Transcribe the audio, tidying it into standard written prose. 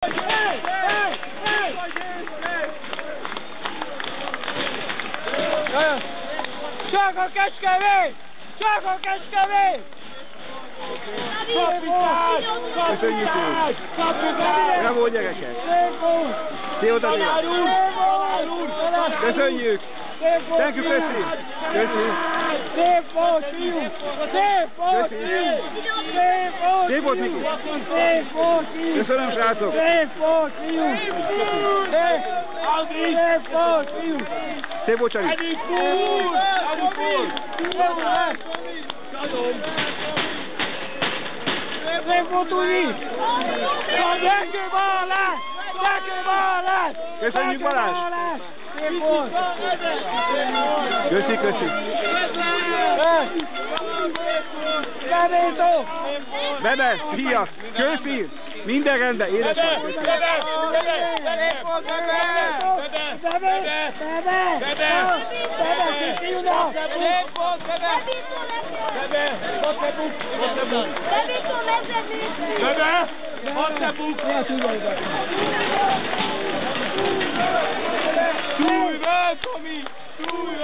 Csak a Kecskemét! Csak a Kecskemét! Kapitány! Kapitány! Kapitány! Bravo, gyerekek! Szép volt! Köszönjük! Thank you, köszi! Köszi! Szép volt, fiú! Szép volt, fiú! Szép volt, Miki! Szép volt, fiú! Köszönöm, srácok! Szép volt, fiú! Szép volt, fiú! Szép volt, Csari! Szép volt, Uri! Gyerkő Balázs! Gyerkő Balázs! Köszönjük, Balázs! Szép volt! Köszi, köszi! Bebétó! Bebe, fiak! Köszi! Minden rendben, édes vagy! Túl, Tomi! Túl!